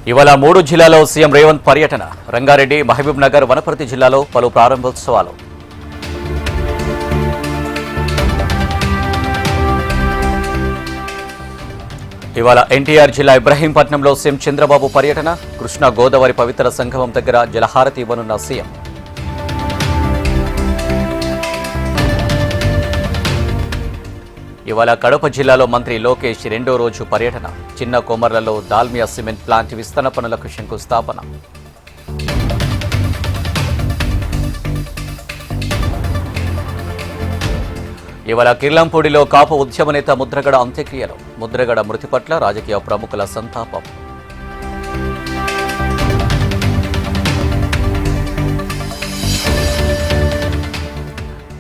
ఇవాళ 3 జిల్లాల్లో సీఎం రేవంత్ పర్యటన. రంగారెడ్డి, మహబూబ్ నగర్, వనపర్తి జిల్లాలో పలు ప్రారంభోత్సవాలు. ఇవాళ ఎన్టీఆర్ జిల్లా ఇబ్రహీంపట్నంలో సీఎం చంద్రబాబు పర్యటన. కృష్ణా గోదావరి పవిత్ర సంగమం దగ్గర జలహారతి ఇవ్వనున్న సీఎం. ఇవాళ కడప జిల్లాలో మంత్రి లోకేష్ రెండో రోజు పర్యటన. చిన్న కొమర్లలో దాల్మియా సిమెంట్ ప్లాంట్ విస్తరణ పనులకు శంకుస్థాపన. ఇవాళ కిర్లంపూడిలో కాపు ఉద్యమ నేత ముద్రగడ అంత్యక్రియలు. ముద్రగడ మృతి పట్ల రాజకీయ ప్రముఖుల సంతాపం.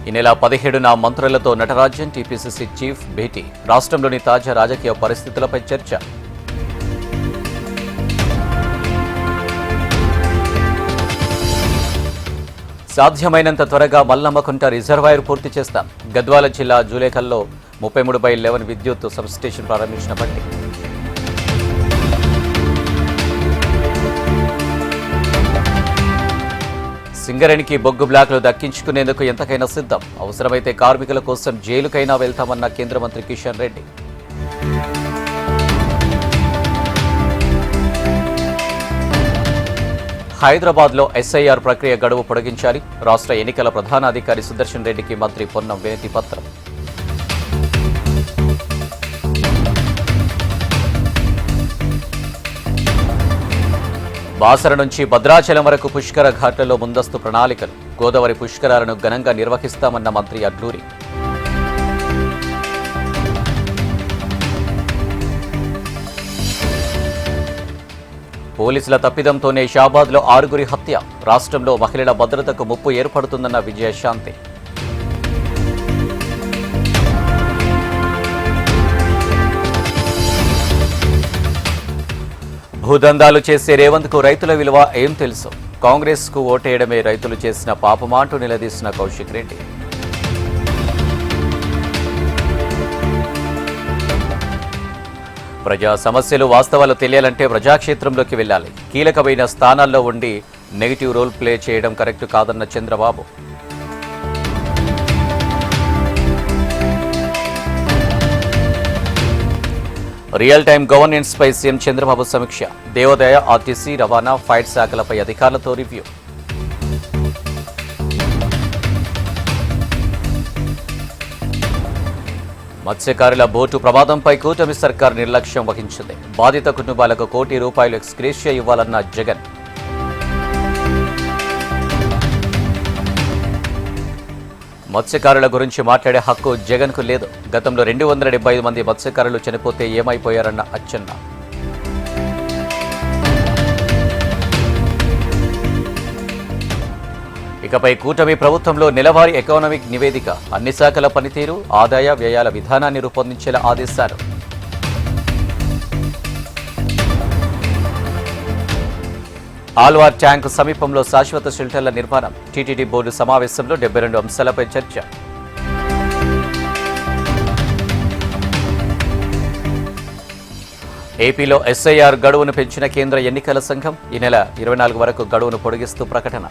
ఈ నెల 17న మంత్రులతో నటరాజన్ టీపీసీసీ చీఫ్ భేటీ. రాష్ట్రంలోని తాజా రాజకీయ పరిస్థితులపై చర్చ. సాధ్యమైనంత త్వరగా మల్లమ్మకుంట రిజర్వాయర్ పూర్తి చేస్తాం. గద్వాల జిల్లా జూలేకల్లో 33/11 విద్యుత్ సబ్స్టేషన్ ప్రారంభించిన బట్టి. సింగరేణికి బొగ్గు బ్లాక్లు దక్కించుకునేందుకు ఎంతకైనా సిద్ధం. అవసరమైతే కార్మికుల కోసం జైలుకైనా వెళ్తామన్న కేంద్ర మంత్రి కిషన్ రెడ్డి. హైదరాబాద్లో ఎస్ఐఆర్ ప్రక్రియ గడువు పొడిగించాలి. రాష్ట్ర ఎన్నికల ప్రధానాధికారి సుదర్శన్ రెడ్డికి మంత్రి పొన్నం వినతి పత్రం. బాసర నుంచి భద్రాచలం వరకు పుష్కర ఘాట్లలో ముందస్తు ప్రణాళికలు. గోదావరి పుష్కరాలను ఘనంగా నిర్వహిస్తామన్న మంత్రి అడ్లూరి. పోలీసుల తప్పిదంతోనే షాబాద్లో 6గురి హత్య. రాష్ట్రంలో మహిళల భద్రతకు ముప్పు ఏర్పడుతుందన్న విజయశాంతి. భూదందాలు చేసే రేవంత్కు రైతుల విలువ ఏం తెలుసు? కాంగ్రెస్కు ఓటేయడమే రైతులు చేసిన పాపమా అంటూ నిలదీసిన కౌశిక్ రెడ్డి. ప్రజా సమస్యలు వాస్తవాలు తెలియాలంటే ప్రజాక్షేత్రంలోకి వెళ్ళాలి. కీలకమైన స్థానాల్లో ఉండి నెగిటివ్ రోల్ ప్లే చేయడం కరెక్ట్ కాదన్న చంద్రబాబు. రియల్ టైం గవర్నెన్స్ పై సీఎం చంద్రబాబు సమీక్ష. దేవాదాయ, ఆర్టీసీ, రవాణా, ఫైర్ శాఖలపై అధికారులతో రివ్యూ. మత్స్యకారుల బోటు ప్రమాదంపై కూటమి సర్కార్ నిర్లక్ష్యం వహించింది. బాధిత కుటుంబాలకు ₹1 కోటి ఎక్స్గ్రేషియా ఇవ్వాలన్న జగన్. మత్స్యకారుల గురించి మాట్లాడే హక్కు జగన్కు లేదు. గతంలో 275 మంది మత్స్యకారులు చనిపోతే ఏమైపోయారన్న అచ్చెన్న. ఇకపై కూటమి ప్రభుత్వంలో నెలవారీ ఎకనామిక్ నివేదిక. అన్ని శాఖల పనితీరు, ఆదాయ వ్యయాల విధానాన్ని రూపొందించేలా ఆదేశాలు. ఆల్వార్ ట్యాంకు సమీపంలో శాశ్వత షెల్టర్ల నిర్మాణం. టీటీడీ బోర్డు సమావేశంలో 72 అంశాలపై చర్చ. ఏపీలో ఎస్ఐఆర్ గడువును పెంచిన కేంద్ర ఎన్నికల సంఘం. ఈ నెల 24 వరకు గడువును పొడిగిస్తూ ప్రకటన.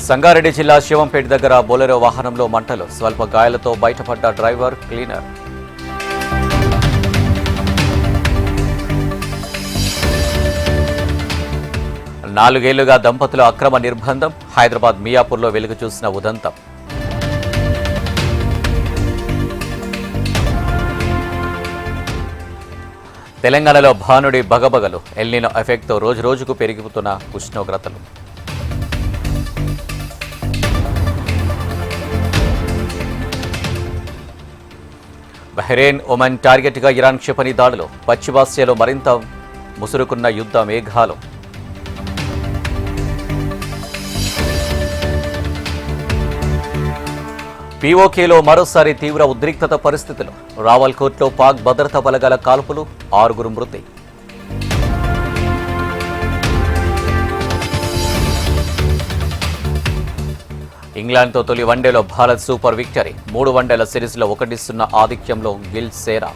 సంగారెడ్డి జిల్లా శివంపేట దగ్గర బొలెరో వాహనంలో మంటలు. స్వల్ప గాయాలతో బయటపడ్డ డ్రైవర్, క్లీనర్. నాలుగేళ్లుగా దంపతుల అక్రమ నిర్బంధం. హైదరాబాద్ మియాపూర్లో వెలుగు చూసిన ఉదంతం. తెలంగాణలో భానుడి బగబగలు. ఎల్నినో ఎఫెక్ట్తో రోజురోజుకు పెరిగిపోతున్న ఉష్ణోగ్రతలు. బహ్రెయిన్, ఒమన్ టార్గెట్గా ఇరాన్ క్షిపణి దాడులు. పశ్చిమాసియాలో మరింత ముసురుకున్న యుద్ధ మేఘాలు. పీఓకేలో మరోసారి తీవ్ర ఉద్రిక్తత పరిస్థితులు. రావల్కోట్లో పాక్ భద్రతా బలగాల కాల్పులు. 6గురు మృతి. ఇంగ్లాండ్తో తొలి వన్డేలో భారత్ సూపర్ విక్టరీ. 3 వన్డేల సిరీస్లో 1-0 ఆధిక్యంలో గిల్ సేరా.